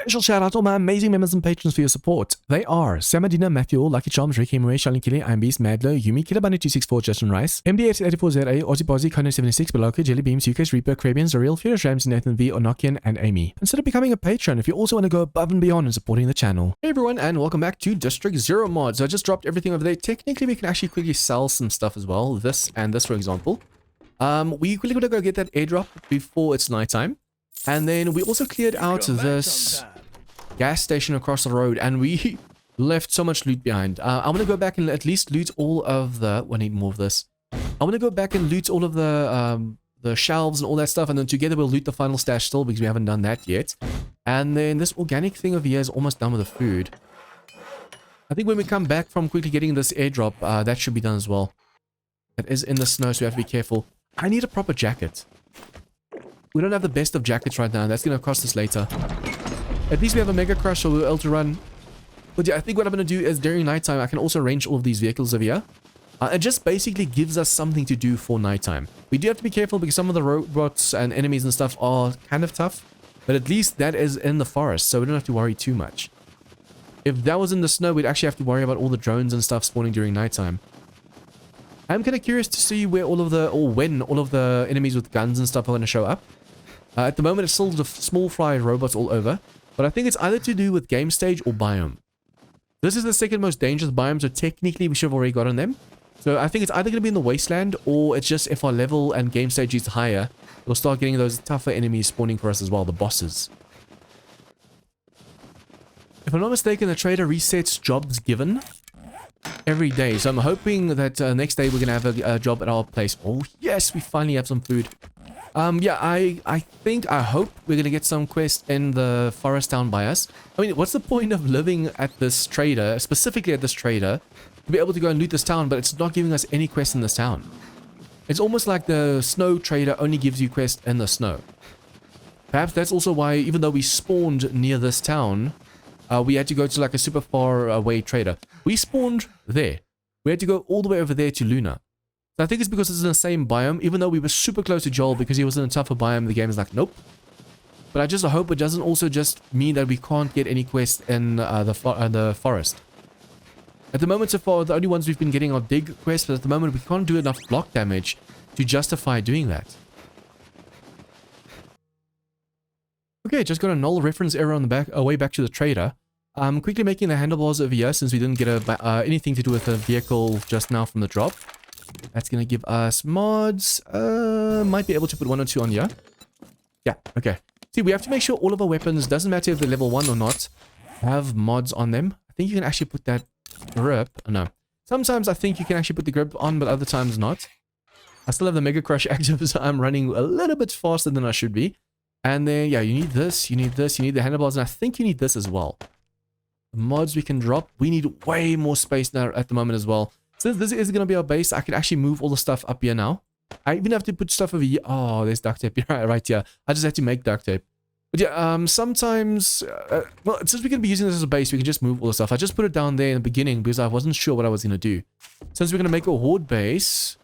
Special shout out to all my amazing members and patrons for your support. They are Samadina, Matthew, Lucky Charms, Ricky, Murray, Charlene Kelly, I'm Beast, Madlo, Yumi, Killer Bunny 264, Justin Rice, MD84ZA, Ozzy Bozzy, Connor 76, Beloka, Jelly Beams, UK's Reaper, Crabians, Ariel, Furious Ramsey, Nathan V, Onokian, and Amy. Consider becoming a patron if you also want to go above and beyond in supporting the channel. Hey everyone, and welcome back to DistrictZ mods. I just dropped everything over there. Technically, we can actually quickly sell some stuff as well. This and this, for example. We quickly got to go get that airdrop before it's nighttime. And then we also cleared out this gas station across the road, and we left so much loot behind. I'm going to go back and at least loot all of the... I need more of this. I'm going to go back and loot all of the shelves and all that stuff, and then together we'll loot the final stash still, because we haven't done that yet. And then this organic thing over here is almost done with the food. I think when we come back from quickly getting this airdrop, that should be done as well. That is in the snow, so we have to be careful. I need a proper jacket. We don't have the best of jackets right now. That's going to cost us later. At least we have a Mega Crush, so we're able to run. But yeah, I think what I'm going to do is during nighttime, I can also arrange all of these vehicles over here. It just basically gives us something to do for nighttime. We do have to be careful because some of the robots and enemies and stuff are kind of tough. But at least that is in the forest, so we don't have to worry too much. If that was in the snow, we'd actually have to worry about all the drones and stuff spawning during nighttime. I'm kind of curious to see where all of the, or when all of the enemies with guns and stuff are going to show up. At the moment, it's still the small fly robots all over. But I think it's either to do with game stage or biome. This is the second most dangerous biome, so technically we should have already gotten them. So I think it's either going to be in the wasteland, or it's just if our level and game stage is higher, we'll start getting those tougher enemies spawning for us as well, the bosses. If I'm not mistaken, the trader resets jobs given every day. So I'm hoping that next day we're going to have a job at our place. Oh yes, we finally have some food. Yeah, I hope we're going to get some quest in the forest town by us. I mean, what's the point of living at this trader, specifically at this trader, to be able to go and loot this town, but it's not giving us any quest in this town? It's almost like the snow trader only gives you quest in the snow. Perhaps that's also why, even though we spawned near this town, we had to go to like a super far away trader. We spawned there. We had to go all the way over there to Luna. So I think it's because it's in the same biome, even though we were super close to Joel because he was in a tougher biome, the game is like, nope. But I just hope it doesn't also just mean that we can't get any quests in the forest. At the moment so far, the only ones we've been getting are dig quests, but at the moment we can't do enough block damage to justify doing that. Okay, just got a null reference error on the back, way back to the trader. I'm quickly making the handlebars over here since we didn't get anything to do with the vehicle just now from the drop. That's going to give us mods. Might be able to put 1 or 2 on here. Yeah, okay. See, we have to make sure all of our weapons, doesn't matter if they're level 1 or not, have mods on them. I think you can actually put that grip. Oh, no. Sometimes I think you can actually put the grip on, but other times not. I still have the Mega Crush active, so I'm running a little bit faster than I should be. And then, yeah, you need this, you need this, you need the handlebars, and I think you need this as well. The mods we can drop. We need way more space now at the moment as well. Since this is going to be our base, I can actually move all the stuff up here now. I even have to put stuff over here. Oh, there's duct tape right here. I just had to make duct tape. But yeah, sometimes, well, since we're going to be using this as a base, we can just move all the stuff. I just put it down there in the beginning because I wasn't sure what I was going to do. Since we're going to make a Horde base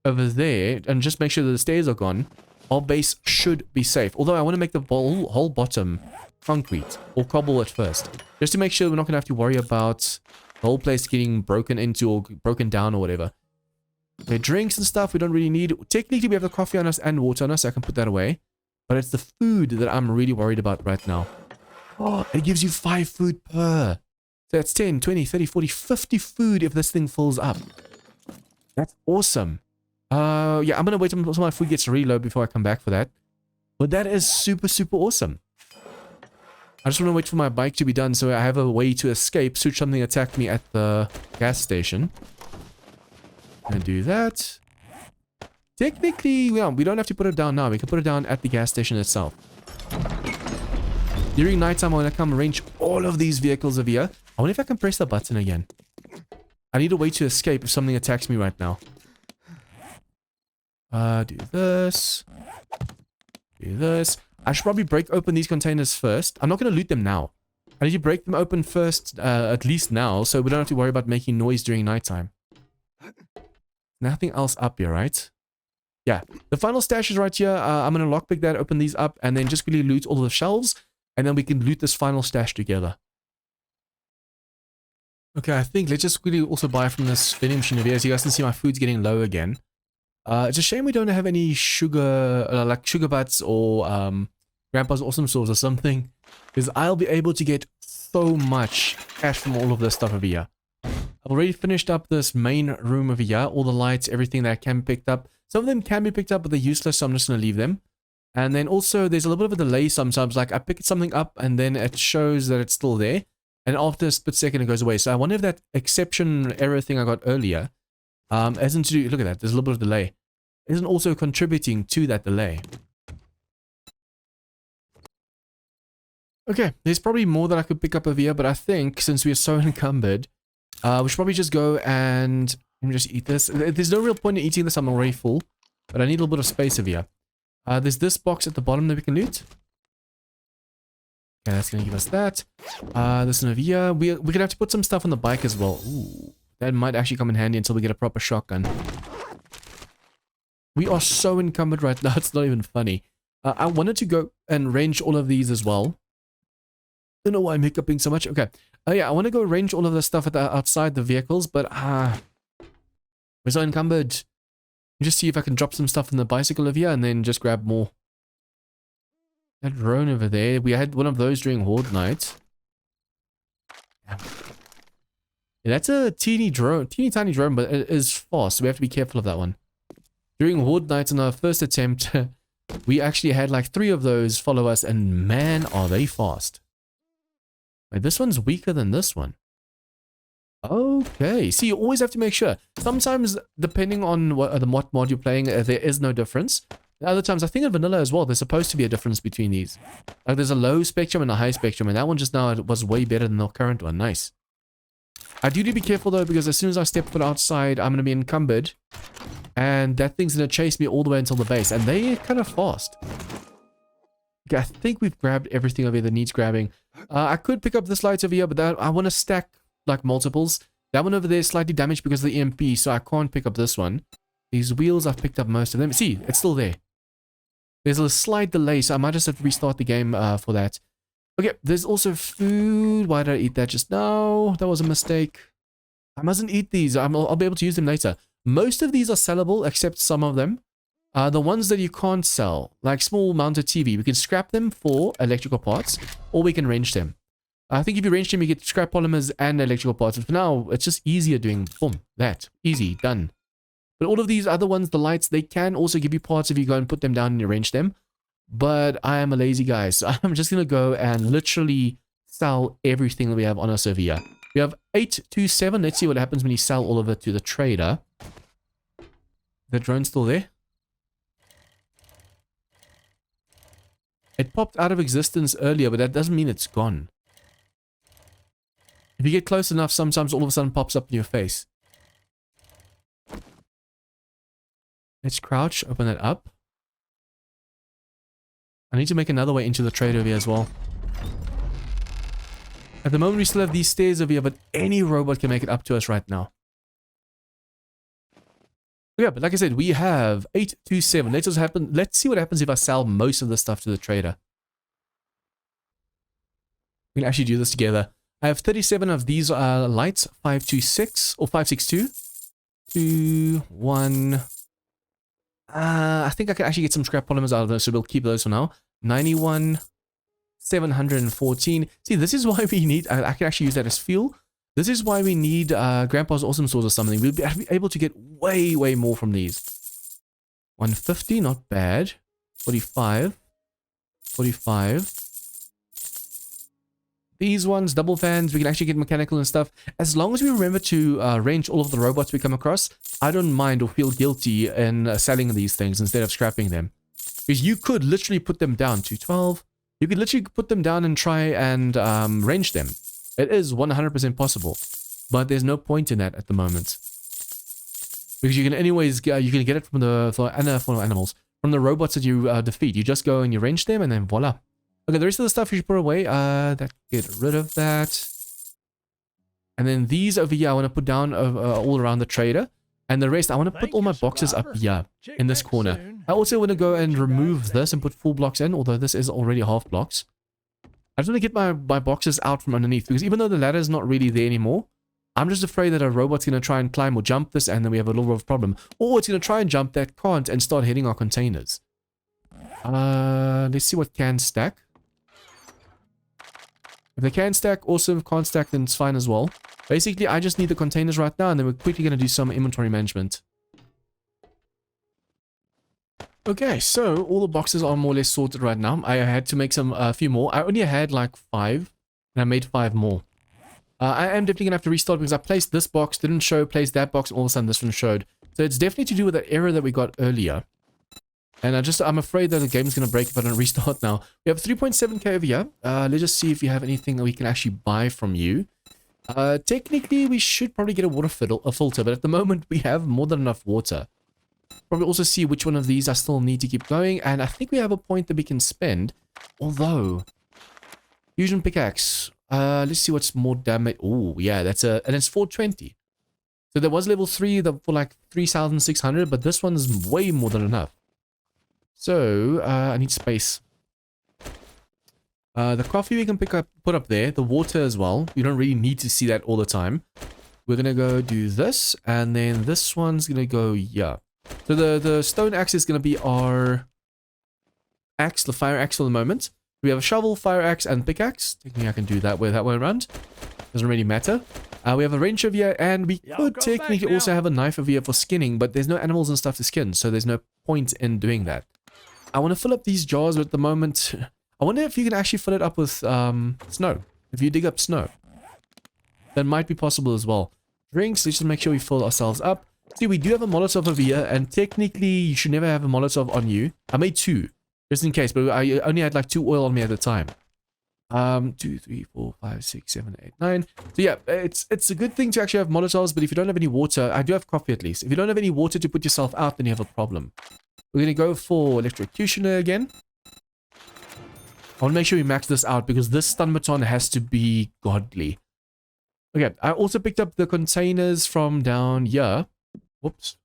over there and just make sure that the stairs are gone, our base should be safe. Although I want to make the whole bottom concrete or cobble at first, just to make sure we're not going to have to worry about the whole place getting broken into or broken down or whatever. Okay, drinks and stuff we don't really need. Technically, we have the coffee on us and water on us, so I can put that away. But it's the food that I'm really worried about right now. Oh, it gives you 5 food per. So that's 10, 20, 30, 40, 50 food if this thing fills up. That's awesome. Yeah, I'm going to wait until my food gets reload before I come back for that. But that is super, super awesome. I just want to wait for my bike to be done so I have a way to escape should something attack me at the gas station. And do that. Technically, yeah, we don't have to put it down now. We can put it down at the gas station itself. During nighttime, I'm going to come arrange all of these vehicles over here. I wonder if I can press the button again. I need a way to escape if something attacks me right now. Do this. Do this. I should probably break open these containers first. I'm not going to loot them now. I need to break them open first, at least now, so we don't have to worry about making noise during nighttime. Nothing else up here, right? Yeah. The final stash is right here. I'm going to lockpick that, open these up, and then just quickly loot all of the shelves. And then we can loot this final stash together. Okay, I think let's just quickly also buy from this vending machine over here. As you guys can see, my food's getting low again. It's a shame we don't have any sugar, like sugar butts or Grandpa's Awesome Sauce or something. Because I'll be able to get so much cash from all of this stuff over here. I've already finished up this main room over here. All the lights, everything that can be picked up. Some of them can be picked up, but they're useless, so I'm just going to leave them. And then also, there's a little bit of a delay sometimes. Like, I pick something up, and then it shows that it's still there. And after a split second, it goes away. So I wonder if that exception error thing I got earlier isn't to do... Look at that. There's a little bit of delay. Isn't also contributing to that delay. Okay, there's probably more that I could pick up over here, but I think since we are so encumbered, we should probably just go and... Let me just eat this. There's no real point in eating this. I'm already full. But I need a little bit of space over here. There's this box at the bottom that we can loot. Okay, that's going to give us that. This one over here. We're going to have to put some stuff on the bike as well. Ooh, that might actually come in handy until we get a proper shotgun. We are so encumbered right now. It's not even funny. I wanted to go and range all of these as well. Don't know why I'm hiccuping so much. Okay. Yeah, I want to go range all of the stuff at outside the vehicles, but we're so encumbered. Just see if I can drop some stuff in the bicycle over here and then just grab more. That drone over there. We had one of those during Horde night. Yeah, that's a teeny tiny drone, but it is fast. So we have to be careful of that one. During Horde night in our first attempt, we actually had like 3 of those follow us, and man, are they fast. Wait, this one's weaker than this one. Okay, see, you always have to make sure. Sometimes, depending on what mod you're playing, there is no difference. Other times, I think in vanilla as well, there's supposed to be a difference between these. Like, there's a low spectrum and a high spectrum, and that one just now was way better than the current one. Nice. I do need to be careful, though, because as soon as I step foot outside, I'm going to be encumbered. And that thing's going to chase me all the way until the base. And they're kind of fast. Okay, I think we've grabbed everything over here that needs grabbing. I could pick up this light over here, but I want to stack like multiples. That one over there is slightly damaged because of the EMP, so I can't pick up this one. These wheels, I've picked up most of them. See, it's still there. There's a slight delay, so I might just have to restart the game for that. Okay, there's also food. Why did I eat that just now? That was a mistake. I mustn't eat these. I'll be able to use them later. Most of these are sellable, except some of them. The ones that you can't sell, like small mounted TV, we can scrap them for electrical parts, or we can range them. I think if you range them, you get scrap polymers and electrical parts. But for now, it's just easier doing, boom, that. Easy, done. But all of these other ones, the lights, they can also give you parts if you go and put them down and you range them. But I am a lazy guy, so I'm just going to go and literally sell everything that we have on our server here. We have 827. Let's see what happens when you sell all of it to the trader. The drone's still there. It popped out of existence earlier, but that doesn't mean it's gone. If you get close enough, sometimes all of a sudden pops up in your face. Let's crouch, open that up. I need to make another way into the trade over here as well. At the moment, we still have these stairs over here, but any robot can make it up to us right now. Yeah, but like I said, we have 827. Let's see what happens if I sell most of the stuff to the trader. We can actually do this together. I have 37 of these lights, 526 or 562. 2, 1. I think I can actually get some scrap polymers out of those, so we'll keep those for now. 91, 714. See, this is why we need, I can actually use that as fuel. This is why we need Grandpa's Awesome Sauce or something. We'll be able to get way, way more from these. 150, not bad. 45. 45. These ones, double fans, we can actually get mechanical and stuff. As long as we remember to range all of the robots we come across, I don't mind or feel guilty in selling these things instead of scrapping them. Because you could literally put them down to 12. You could literally put them down and try and range them. It is 100% possible. But there's no point in that at the moment. Because you can anyways, you can get it from the animals. From the robots that you defeat. You just go and you range them and then voila. Okay, the rest of the stuff you should put away. Get rid of that. And then these over here, I want to put down all around the trader. And the rest, I want to put all my boxes up here in this corner. I also want to go and remove this and put full blocks in, although this is already half blocks. I just want to get my boxes out from underneath, because even though the ladder is not really there anymore, I'm just afraid that a robot's going to try and climb or jump this, and then we have a little bit of a problem. Or it's going to try and jump that can't and start hitting our containers. Let's see what can stack. If they can stack, awesome. Can't stack, then it's fine as well. Basically, I just need the containers right now, and then we're quickly going to do some inventory management. Okay, so all the boxes are more or less sorted right now. I had to make a few more. I only had like 5, and I made 5 more. I am definitely going to have to restart because I placed this box, didn't show, placed that box, and all of a sudden this one showed. So it's definitely to do with that error that we got earlier. And I'm afraid that the game's going to break if I don't restart now. We have 3.7k over here. Let's just see if you have anything that we can actually buy from you. Technically, we should probably get a water filter, but at the moment we have more than enough water. Probably also see which one of these I still need to keep going, and I think we have a point that we can spend. Although, fusion pickaxe. Let's see what's more damage. Oh, yeah, and it's 420. So there was level 3 for like 3,600, but this one is way more than enough. So, I need space. The coffee we can put up there. The water as well. You don't really need to see that all the time. We're going to go do this. And then this one's going to go, yeah. So the stone axe is going to be our axe, the fire axe for the moment. We have a shovel, fire axe, and pickaxe. Technically, I can do that way around. Doesn't really matter. We have a wrench over here, and we could technically also have a knife over here for skinning, but there's no animals and stuff to skin, so there's no point in doing that. I want to fill up these jars, but at the moment, I wonder if you can actually fill it up with snow. If you dig up snow. That might be possible as well. Drinks, let's just make sure we fill ourselves up. See, we do have a Molotov over here, and technically, you should never have a Molotov on you. I made 2, just in case, but I only had like 2 oil on me at the time. 2, 3, 4, 5, 6, 7, 8, 9. So yeah, it's a good thing to actually have Molotovs, but if you don't have any water, I do have coffee at least. If you don't have any water to put yourself out, then you have a problem. We're going to go for Electrocutioner again. I want to make sure we max this out, because this stun baton has to be godly. Okay, I also picked up the containers from down here. Whoops.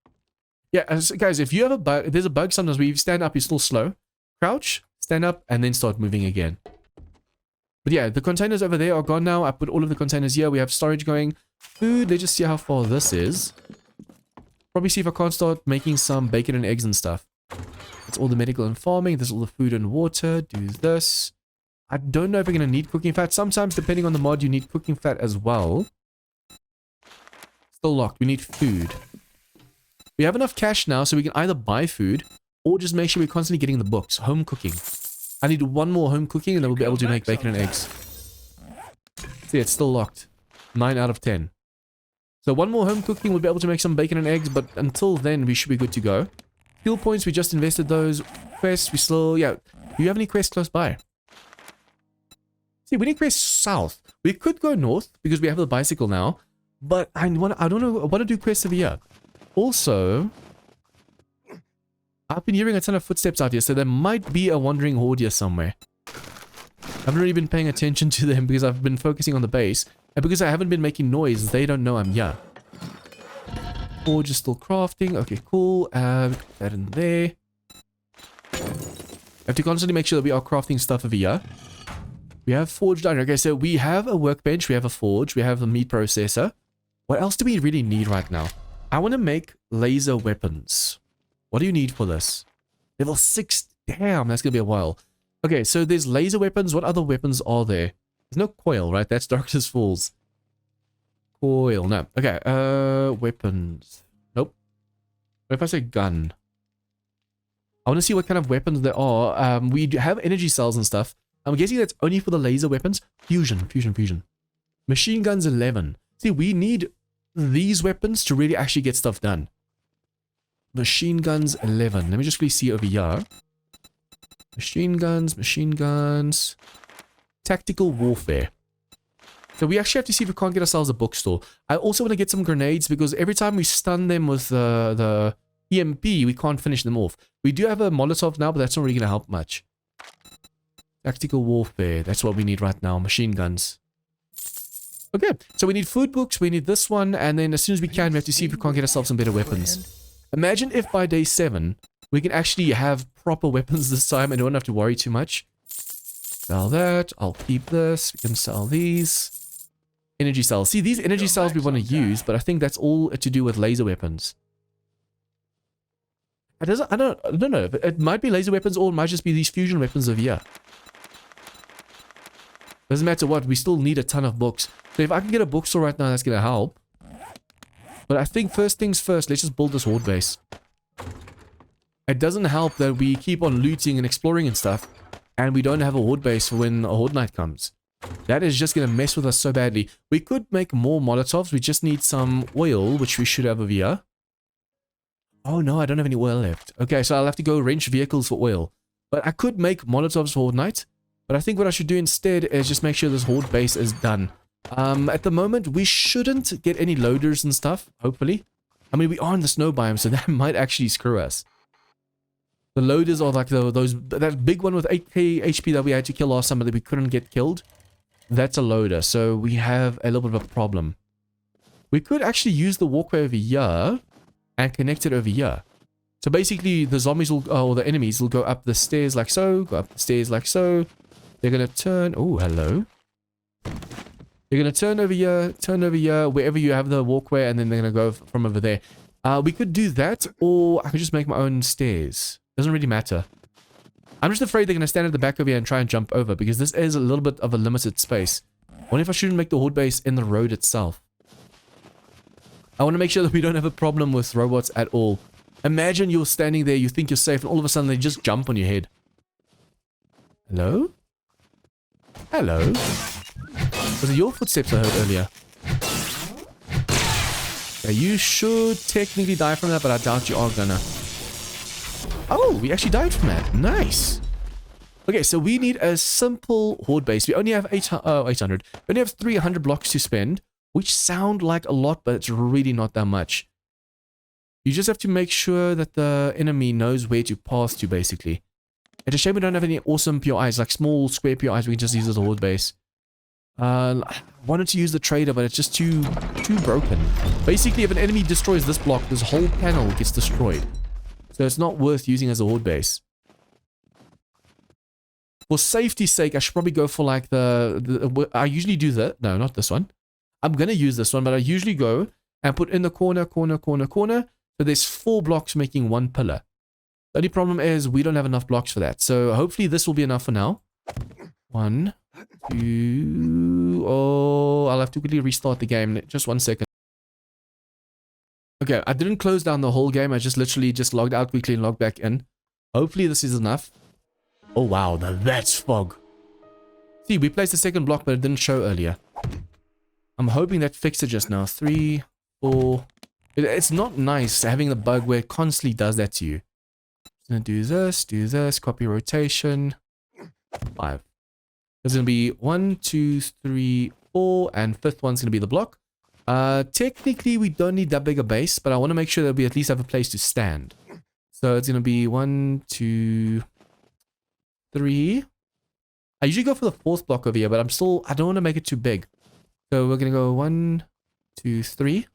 Yeah, guys, if you have a bug, there's a bug sometimes where you stand up, you're still slow. Crouch, stand up, and then start moving again. But yeah, the containers over there are gone now. I put all of the containers here. We have storage going. Food, let's just see how far this is. Probably see if I can't start making some bacon and eggs and stuff. That's all the medical and farming. There's all the food and water. Do this. I don't know if we're going to need cooking fat. Sometimes, depending on the mod, you need cooking fat as well. Still locked. We need food. We have enough cash now, so we can either buy food or just make sure we're constantly getting the books. Home cooking. I need 1 more home cooking, and then we'll be able to make bacon and eggs. See, it's still locked. 9 out of 10. So 1 more home cooking, we'll be able to make some bacon and eggs, but until then, we should be good to go. Skill points, we just invested those. Quests, we still, yeah. Do you have any quests close by? See, we need quests south. We could go north, because we have the bicycle now, but I don't know, I want to do quests over here. Also, I've been hearing a ton of footsteps out here, so there might be a wandering horde here somewhere. I haven't really been paying attention to them because I've been focusing on the base. And because I haven't been making noise, they don't know I'm here. Forge is still crafting. Okay, cool. Put that in there. I have to constantly make sure that we are crafting stuff over here. We have forge done. Okay, so we have a workbench. We have a forge. We have a meat processor. What else do we really need right now? I want to make laser weapons. What do you need for this? Level 6. Damn, that's going to be a while. Okay, so there's laser weapons. What other weapons are there? There's no coil, right? That's Darkness Falls. Coil, no. Okay, weapons. Nope. What if I say gun? I want to see what kind of weapons there are. We do have energy cells and stuff. I'm guessing that's only for the laser weapons. Fusion. Machine guns 11. See, we need these weapons to really actually get stuff done. Machine guns 11. Let me just quickly see over here. Machine guns. Tactical warfare. So we actually have to see if we can't get ourselves a bookstore. I also want to get some grenades because every time we stun them with the EMP, we can't finish them off. We do have a Molotov now, but that's not really going to help much. Tactical warfare. That's what we need right now. Machine guns. Okay, so we need food books, we need this one, and then as soon as we can, we have to see if we can't get ourselves some better weapons. Imagine if by day 7, we can actually have proper weapons this time and don't have to worry too much. Sell that. I'll keep this. We can sell these. Energy cells. See, these energy cells we want to use, but I think that's all to do with laser weapons. I don't know. It might be laser weapons or it might just be these fusion weapons over here. Doesn't matter what, we still need a ton of books. So if I can get a bookstore right now, that's going to help. But I think first things first, let's just build this horde base. It doesn't help that we keep on looting and exploring and stuff, and we don't have a horde base for when a horde night comes. That is just going to mess with us so badly. We could make more Molotovs, we just need some oil, which we should have over here. Oh no, I don't have any oil left. Okay, so I'll have to go wrench vehicles for oil. But I could make Molotovs for horde night. But I think what I should do instead is just make sure this horde base is done. At the moment, we shouldn't get any loaders and stuff, hopefully. I mean, we are in the snow biome, so that might actually screw us. The loaders are like that big one with 8k HP that we had to kill last summer that we couldn't get killed. That's a loader, so we have a little bit of a problem. We could actually use the walkway over here and connect it over here. So basically, the zombies will, or the enemies will go up the stairs like so, go up the stairs like so. They're going to turn... Oh, hello. They're going to turn over here, wherever you have the walkway, and then they're going to go from over there. We could do that, or I could just make my own stairs. Doesn't really matter. I'm just afraid they're going to stand at the back over here and try and jump over, because this is a little bit of a limited space. I wonder if I shouldn't make the horde base in the road itself. I want to make sure that we don't have a problem with robots at all. Imagine you're standing there, you think you're safe, and all of a sudden they just jump on your head. Hello? Hello? Was it your footsteps I heard earlier? Yeah, you should technically die from that, but I doubt you are gonna. Oh, we actually died from that. Nice. Okay, so we need a simple horde base. We only have 800. We only have 300 blocks to spend, which sound like a lot, but it's really not that much. You just have to make sure that the enemy knows where to pass to, basically. It's a shame we don't have any awesome POIs, like small square POIs we can just use as a horde base. I wanted to use the trader, but it's just too broken. Basically, if an enemy destroys this block, this whole panel gets destroyed. So it's not worth using as a horde base. For safety's sake, I should probably go for like I usually do that. No, not this one. I'm going to use this one, but I usually go and put in the corner. So there's 4 blocks making 1 pillar. The only problem is we don't have enough blocks for that. So hopefully this will be enough for now. 1, 2... Oh, I'll have to quickly restart the game. Just 1 second. Okay, I didn't close down the whole game. I just literally just logged out quickly and logged back in. Hopefully this is enough. Oh wow, now that's fog. See, we placed the second block, but it didn't show earlier. I'm hoping that fixed it just now. 3, 4... It's not nice having the bug where it constantly does that to you. I'm going to do this, copy rotation. 5. There's going to be 1, 2, 3, 4, and 5th one's going to be the block. Technically, we don't need that big a base, but I want to make sure that we at least have a place to stand. So it's going to be 1, 2, 3. I usually go for the 4th block over here, but I don't want to make it too big. So we're going to go 1, 2, 3.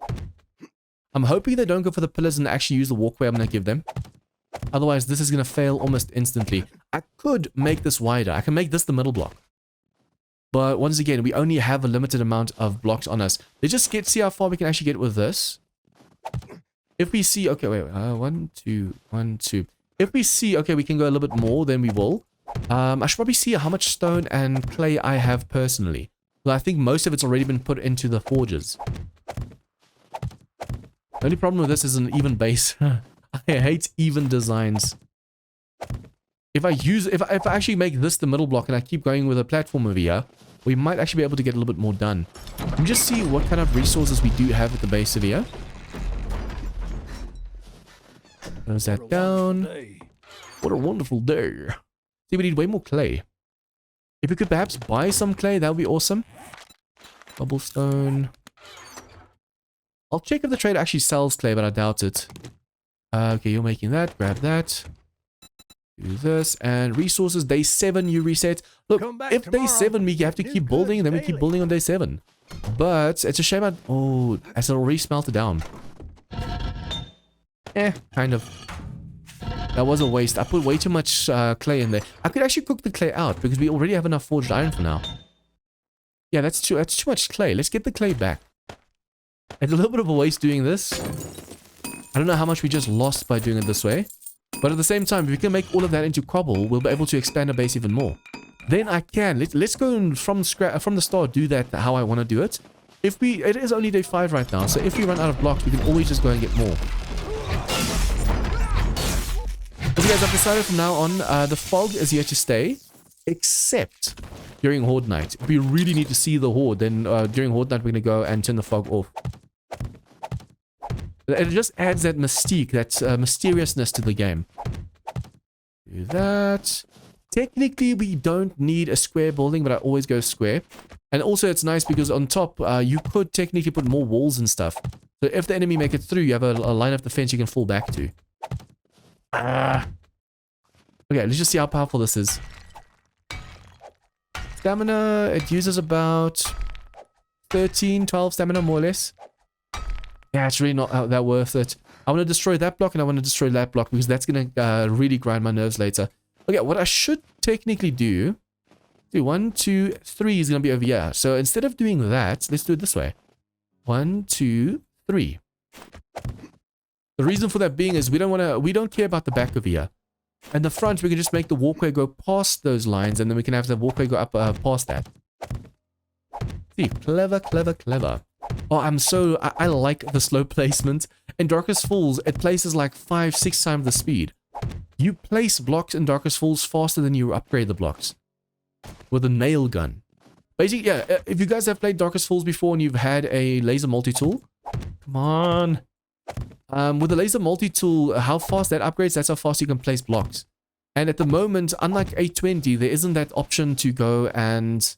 I'm hoping they don't go for the pillars and actually use the walkway I'm going to give them. Otherwise, this is going to fail almost instantly. I could make this wider. I can make this the middle block. But once again, we only have a limited amount of blocks on us. Let's just see how far we can actually get with this. If we see... Okay, wait. 1, 2, 1, 2. If we see... Okay, we can go a little bit more, then we will. I should probably see how much stone and clay I have personally. Well, I think most of it's already been put into the forges. The only problem with this is an even base. I hate even designs. If I actually make this the middle block and I keep going with a platform over here, we might actually be able to get a little bit more done. Let me just see what kind of resources we do have at the base of here. Close that down. What a wonderful day. See, we need way more clay. If we could perhaps buy some clay, that would be awesome. Cobblestone. I'll check if the trader actually sells clay, but I doubt it. Okay, you're making that. Grab that. Do this. And resources, day 7 you reset. Look, if day 7 we have to keep building, then we keep building on day 7. But it's a shame oh, has it already smelted down? Kind of. That was a waste. I put way too much clay in there. I could actually cook the clay out because we already have enough forged iron for now. Yeah, that's too much clay. Let's get the clay back. It's a little bit of a waste doing this. I don't know how much we just lost by doing it this way. But at the same time, if we can make all of that into cobble, we'll be able to expand our base even more. Then I can. Let's go and from the start do that how I want to do it. It is only day 5 right now, so if we run out of blocks, we can always just go and get more. Okay guys, I've decided from now on, the fog is here to stay, except during Horde night. If we really need to see the Horde, then during Horde night we're going to go and turn the fog off. It just adds that mystique, that mysteriousness to the game. Do that. Technically, we don't need a square building, but I always go square. And also, it's nice because on top, you could technically put more walls and stuff. So if the enemy make it through, you have a line of defense you can fall back to. Okay, let's just see how powerful this is. Stamina, it uses about 13, 12 stamina, more or less. Yeah, it's really not that worth it. I want to destroy that block and I want to destroy that block because that's going to really grind my nerves later. Okay, what I should technically do 1, 2, 3 is going to be over here. So instead of doing that, let's do it this way. 1, 2, 3. The reason for that being is we don't care about the back of here. And the front, we can just make the walkway go past those lines, and then we can have the walkway go up past that. See, clever, clever, clever. Oh, I like the slow placement. In Darkest Falls, it places like 5, 6 times the speed. You place blocks in Darkest Falls faster than you upgrade the blocks. With a nail gun. Basically, yeah, if you guys have played Darkest Falls before and you've had a laser multi-tool, come on. With the laser multi-tool, how fast that upgrades, that's how fast you can place blocks. And at the moment, unlike 820, there isn't that option to go and...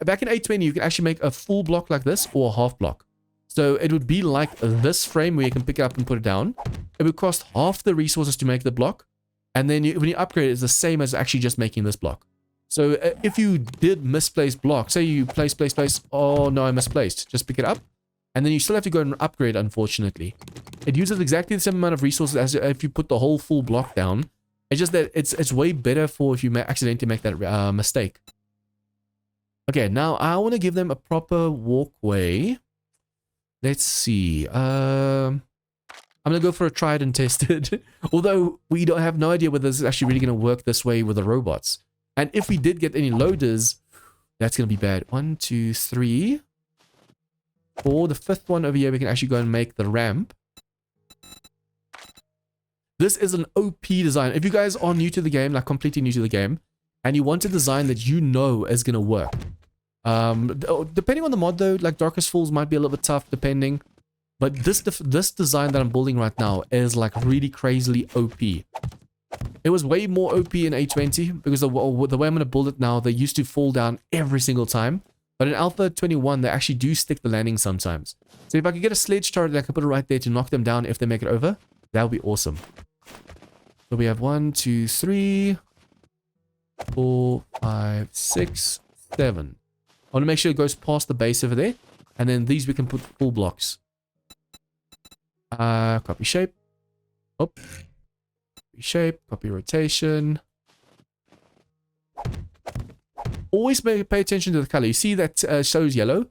Back in 820, you can actually make a full block like this or a half block. So it would be like this frame where you can pick it up and put it down. It would cost half the resources to make the block. And then when you upgrade it, it's the same as actually just making this block. So if you did misplace blocks, say you place, oh no, I misplaced. Just pick it up. And then you still have to go and upgrade, unfortunately. It uses exactly the same amount of resources as if you put the whole full block down. It's just that it's way better for if you accidentally make that mistake. Okay, now I want to give them a proper walkway. Let's see. I'm going to go for a tried and tested. Although we don't have no idea whether this is actually really going to work this way with the robots. And if we did get any loaders, that's going to be bad. 1, 2, 3. For the 5th one over here, we can actually go and make the ramp. This is an OP design. If you guys are new to the game, like completely new to the game, and you want a design that you know is going to work. Depending on the mod though, like Darkest Falls might be a little bit tough depending. But this design that I'm building right now is like really crazily OP. It was way more OP in 820 because the way I'm going to build it now, they used to fall down every single time. But in Alpha 21, they actually do stick the landing sometimes. So if I could get a sledge turret that I could put it right there to knock them down if they make it over, that would be awesome. So we have 1, 2, 3, 4, 5, 6, 7. I want to make sure it goes past the base over there. And then these we can put full blocks. Copy shape. Oh. Copy shape. Copy rotation. Always pay attention to the color. You see that shows yellow?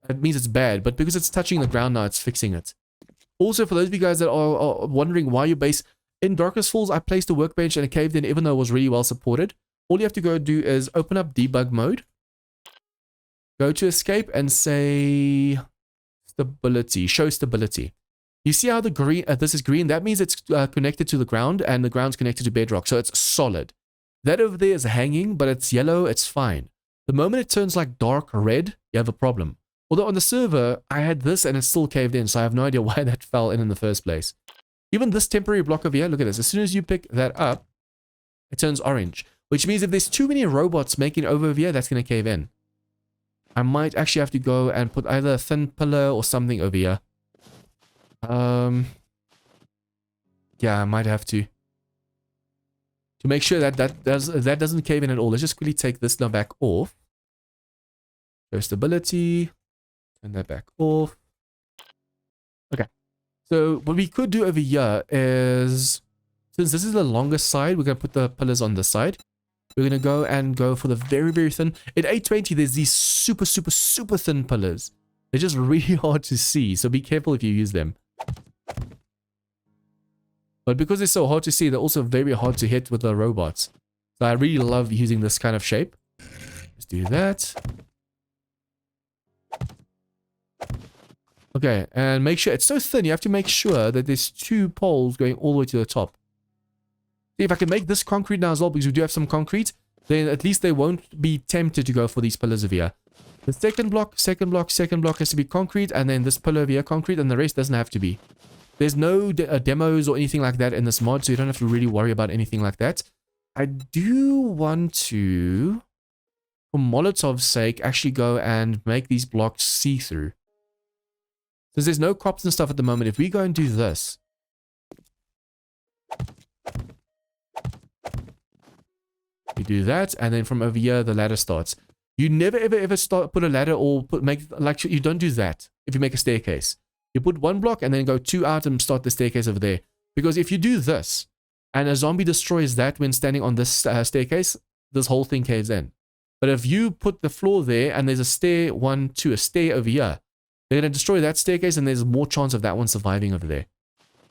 It means it's bad. But because it's touching the ground now, it's fixing it. Also, for those of you guys that are wondering why your base... In Darkest Falls, I placed a workbench and a caved in even though it was really well supported. All you have to go do is open up debug mode. Go to escape and say stability. Show stability. You see how the green, this is green? That means it's connected to the ground and the ground's connected to bedrock. So it's solid. That over there is hanging, but it's yellow. It's fine. The moment it turns like dark red, you have a problem. Although on the server, I had this and it's still caved in. So I have no idea why that fell in the first place. Even this temporary block over here, look at this. As soon as you pick that up, it turns orange. Which means if there's too many robots making it over here, that's going to cave in. I might actually have to go and put either a thin pillar or something over here. Yeah, I might have to. To make sure that that doesn't cave in at all. Let's just quickly take this now back off. Show stability. Turn that back off. Okay. So what we could do over here is since this is the longest side, we're going to put the pillars on this side. We're going to go for the very, very thin. At 820, there's these super, super, super thin pillars. They're just really hard to see, so be careful if you use them. But because they're so hard to see, they're also very hard to hit with the robots. So I really love using this kind of shape. Let's do that. Okay, and make sure it's so thin, you have to make sure that there's 2 poles going all the way to the top. See, if I can make this concrete now as well, because we do have some concrete, then at least they won't be tempted to go for these pillars over here. The second block has to be concrete, and then this pillar over here concrete, and the rest doesn't have to be. There's no demos or anything like that in this mod, so you don't have to really worry about anything like that. I do want to, for Molotov's sake, actually go and make these blocks see-through. Since there's no crops and stuff at the moment, if we go and do this, we do that, and then from over here, the ladder starts. You never, ever put a ladder or you don't do that if you make a staircase. You put 1 block and then go 2 out and start the staircase over there. Because if you do this, and a zombie destroys that when standing on this staircase, this whole thing caves in. But if you put the floor there, and there's a stair, a stair over here, they're going to destroy that staircase, and there's more chance of that one surviving over there.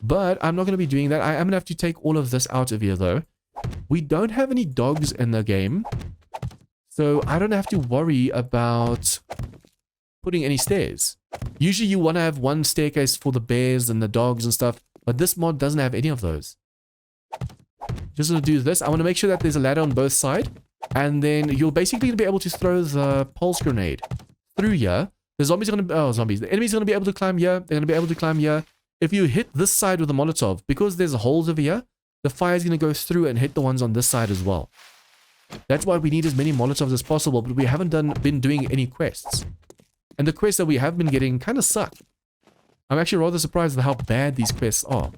But I'm not going to be doing that. I am going to have to take all of this out of here, though. We don't have any dogs in the game, so I don't have to worry about putting any stairs. Usually you want to have 1 staircase for the bears and the dogs and stuff, but this mod doesn't have any of those. Just going to do this. I want to make sure that there's a ladder on both sides, and then you're basically going to be able to throw the pulse grenade through here. The zombies are going to... The enemy's going to be able to climb here. They're going to be able to climb here. If you hit this side with a Molotov, because there's holes over here, the fire is going to go through and hit the ones on this side as well. That's why we need as many Molotovs as possible, but we haven't been doing any quests. And the quests that we have been getting kind of suck. I'm actually rather surprised at how bad these quests are.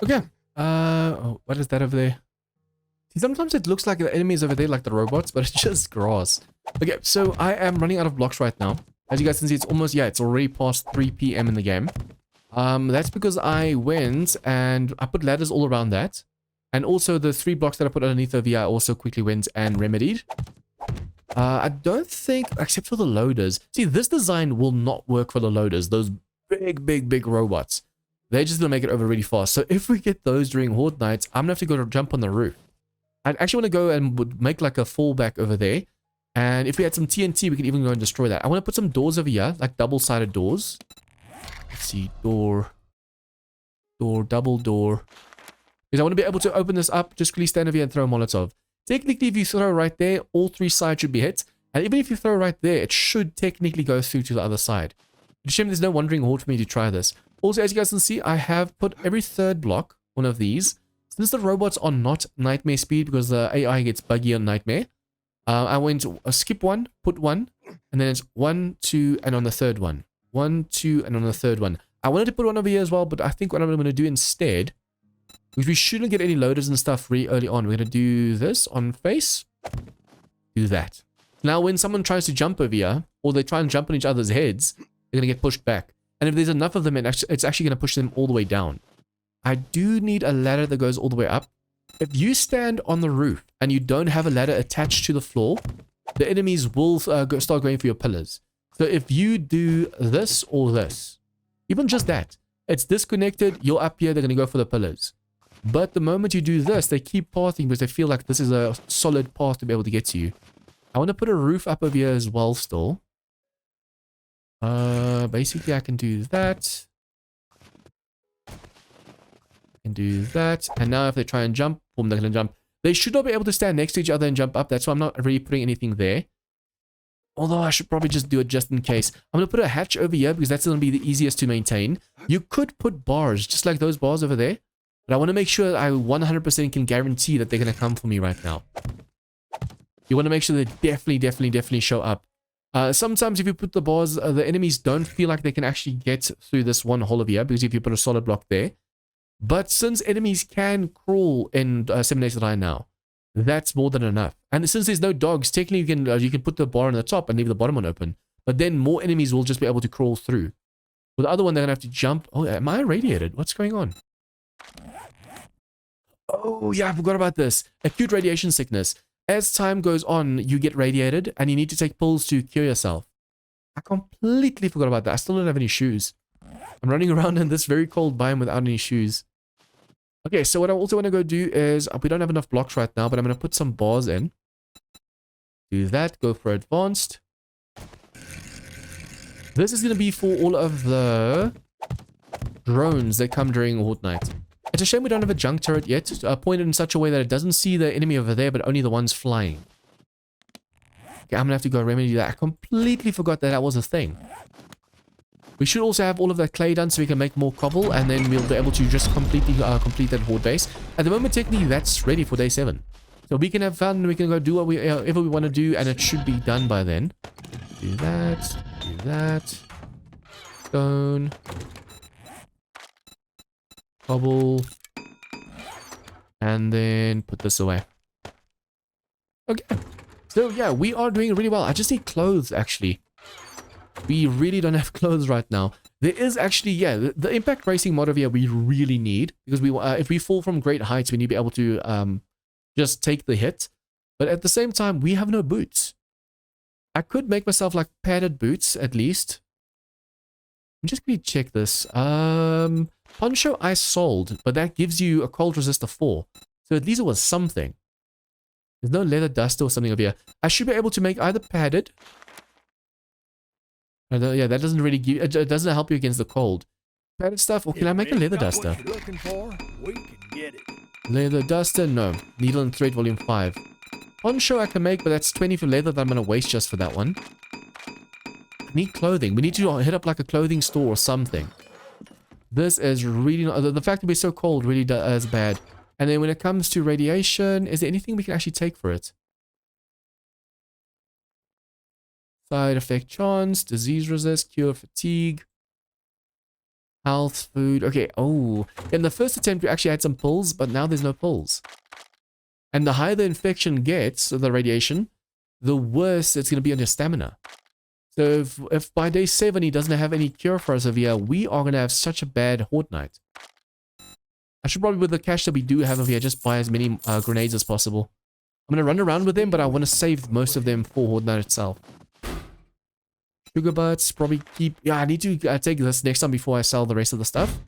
Okay. Oh, what is that over there? See, sometimes it looks like the enemies over there, like the robots, but it's just grass. Okay, so I am running out of blocks right now. As you guys can see, it's almost, it's already past 3 PM in the game. That's because I went and I put ladders all around that. And also the 3 blocks that I put underneath over here, I also quickly went and remedied. I don't think, except for the loaders. See, this design will not work for the loaders. Those big robots. They're just going to make it over really fast. So if we get those during Horde nights, I'm going to have to go to jump on the roof. I actually want to go and make like a fallback over there. And if we had some TNT, we could even go and destroy that. I want to put some doors over here, like double-sided doors. Let's see, double door. Because I want to be able to open this up, just quickly stand over here and throw a Molotov. Technically, if you throw right there, all 3 sides should be hit. And even if you throw right there, it should technically go through to the other side. It's a shame there's no Wandering Horde for me to try this. Also, as you guys can see, I have put every 3rd block, one of these. Since the robots are not Nightmare speed, because the AI gets buggy on Nightmare, I went to skip 1, put 1, and then it's 1, 2, and on the 3rd one. 1, 2, and on the 3rd one. I wanted to put 1 over here as well, but I think what I'm going to do instead, because we shouldn't get any loaders and stuff really early on, we're going to do this on face, do that. Now, when someone tries to jump over here, or they try and jump on each other's heads, they're going to get pushed back. And if there's enough of them, it's actually going to push them all the way down. I do need a ladder that goes all the way up. If you stand on the roof and you don't have a ladder attached to the floor, the enemies will start going for your pillars. So if you do this or this, even just that, it's disconnected, you're up here, they're going to go for the pillars. But the moment you do this, they keep pathing because they feel like this is a solid path to be able to get to you. I want to put a roof up over here as well still. Basically I can do that. And do that. And now if they try and jump, boom, they're going to jump. They should not be able to stand next to each other and jump up. That's why I'm not really putting anything there. Although I should probably just do it just in case. I'm going to put a hatch over here because that's going to be the easiest to maintain. You could put bars, just like those bars over there. But I want to make sure I 100% can guarantee that they're going to come for me right now. You want to make sure they definitely show up. Sometimes if you put the bars, the enemies don't feel like they can actually get through this one hole over here because if you put a solid block there. But since enemies can crawl in 7 Days to Die now, that's more than enough. And since there's no dogs, technically you can put the bar on the top and leave the bottom one open. But then more enemies will just be able to crawl through. With the other one, they're going to have to jump. Oh, am I radiated? What's going on? Oh, yeah, I forgot about this. Acute radiation sickness. As time goes on, you get radiated, and you need to take pills to cure yourself. I completely forgot about that. I still don't have any shoes. I'm running around in this very cold biome without any shoes. Okay, so what I also want to go do is, we don't have enough blocks right now, but I'm going to put some bars in. Do that, go for advanced. This is going to be for all of the drones that come during Horde night. It's a shame we don't have a junk turret yet, pointed in such a way that it doesn't see the enemy over there, but only the ones flying. Okay, I'm going to have to go remedy that. I completely forgot that that was a thing. We should also have all of that clay done so we can make more cobble, and then we'll be able to just completely complete that Horde base. At the moment, technically, that's ready for day 7. So we can have fun, we can go do whatever we want to do, and it should be done by then. Do that, do that. Stone. Cobble. And then put this away. Okay. So yeah, we are doing really well. I just need clothes, actually. We really don't have clothes right now. There is actually, yeah, the impact racing mod over here we really need. Because we, if we fall from great heights, we need to be able to just take the hit. But at the same time, we have no boots. I could make myself like padded boots, at least. I'm just going to check this. Poncho I sold, but that gives you a cold resistor 4. So at least it was something. There's no leather duster or something over here. I should be able to make either padded. Yeah, that doesn't really give... It doesn't help you against the cold. Padded stuff, or can I make a leather duster? Leather duster? No. Needle and thread volume 5. Poncho I can make, but that's 20 for leather that I'm going to waste just for that one. I need clothing. We need to hit up like a clothing store or something. This is really not... The fact that we're so cold really is bad. And then when it comes to radiation, is there anything we can actually take for it? Side effect chance, disease resist, cure fatigue, health, food. Okay, oh. In the first attempt, we actually had some pills, but now there's no pills. And the higher the infection gets, the radiation, the worse it's going to be on your stamina. So if by day 7 he doesn't have any cure for us over here, we are going to have such a bad Horde night. I should probably, with the cash that we do have over here, just buy as many grenades as possible. I'm going to run around with them, but I want to save most of them for Horde night itself. Sugar butts, probably keep... Yeah, I need to take this next time before I sell the rest of the stuff.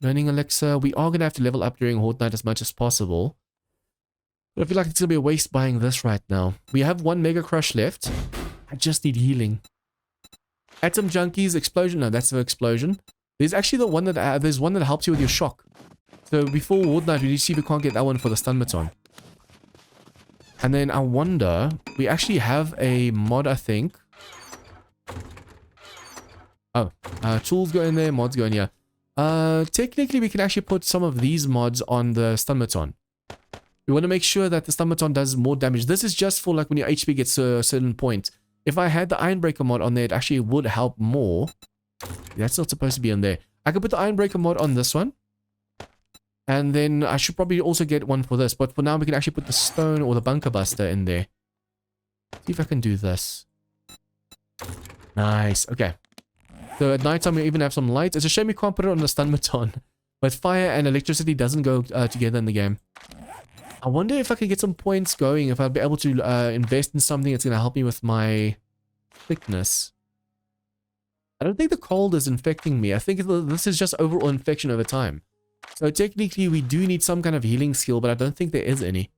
Learning elixir. We are going to have to level up during Horde night as much as possible. But I feel like it's going to be a waste buying this right now. We have 1 Mega Crush left. I just need healing. Atom Junkies, Explosion. No, that's the Explosion. There's actually the one that... there's one that helps you with your shock. So before Horde night, we need to see if we can't get that one for the stun baton. And then I wonder, we actually have a mod, I think. Oh, tools go in there, mods go in here. Technically, we can actually put some of these mods on the stun baton. We want to make sure that the stun baton does more damage. This is just for like when your HP gets to a certain point. If I had the Ironbreaker mod on there, it actually would help more. That's not supposed to be on there. I could put the Ironbreaker mod on this one. And then I should probably also get one for this. But for now, we can actually put the stone or the bunker buster in there. See if I can do this. Nice. Okay. So at night time, we even have some lights. It's a shame we can't put it on the stun baton. But fire and electricity doesn't go together in the game. I wonder if I can get some points going. If I'll be able to invest in something that's going to help me with my thickness. I don't think the cold is infecting me. I think this is just overall infection over time. So technically, we do need some kind of healing skill, but I don't think there is any.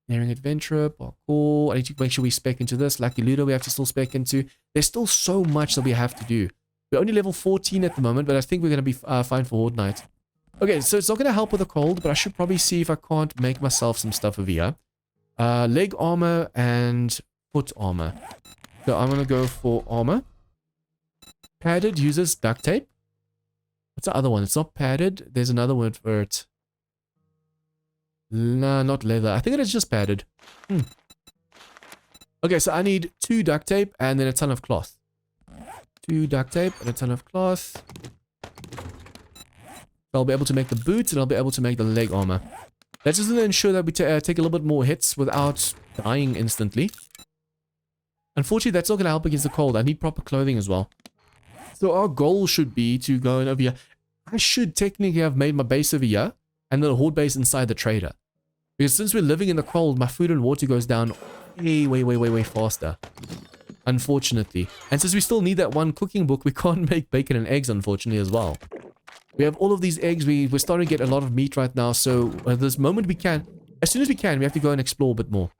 Daring Adventurer, Parkour. I need to make sure we spec into this. Lucky Ludo we have to still spec into. There's still so much that we have to do. We're only level 14 at the moment, but I think we're going to be fine for Horde night. Okay, so it's not going to help with the cold, but I should probably see if I can't make myself some stuff over here. Leg armor and foot armor. So I'm going to go for armor. Padded uses duct tape. What's the other one? It's not padded. There's another word for it. Nah, not leather. I think it is just padded. Okay, so I need 2 duct tape and then a ton of cloth. 2 duct tape and a ton of cloth. I'll be able to make the boots and I'll be able to make the leg armor. That's just going to ensure that we take a little bit more hits without dying instantly. Unfortunately, that's not going to help against the cold. I need proper clothing as well. So our goal should be to go in over here. I should technically have made my base over here and then a horde base inside the trader. Because since we're living in the cold, my food and water goes down way faster. Unfortunately. And since we still need that one cooking book, we can't make bacon and eggs, unfortunately, as well. We have all of these eggs. We're starting to get a lot of meat right now. So at this moment we can, as soon as we can, we have to go and explore a bit more.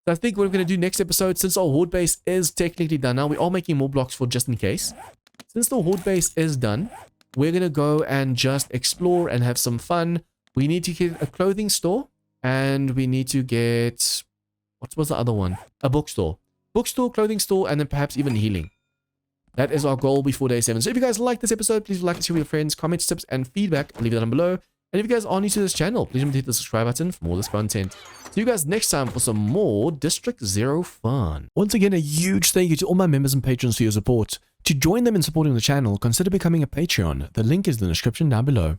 So I think what we're going to do next episode, since our horde base is technically done now, we are making more blocks for just in case. Since the horde base is done, we're going to go and just explore and have some fun. We need to get a clothing store and we need to get, what was the other one? A bookstore. Bookstore, clothing store, and then perhaps even healing. That is our goal before day 7. So if you guys like this episode, please like and share with your friends, comments, tips, and feedback. Leave it down below. And if you guys are new to this channel, please remember to hit the subscribe button for more of this content. See you guys next time for some more DistrictZ fun. Once again, a huge thank you to all my members and patrons for your support. To join them in supporting the channel, consider becoming a Patreon. The link is in the description down below.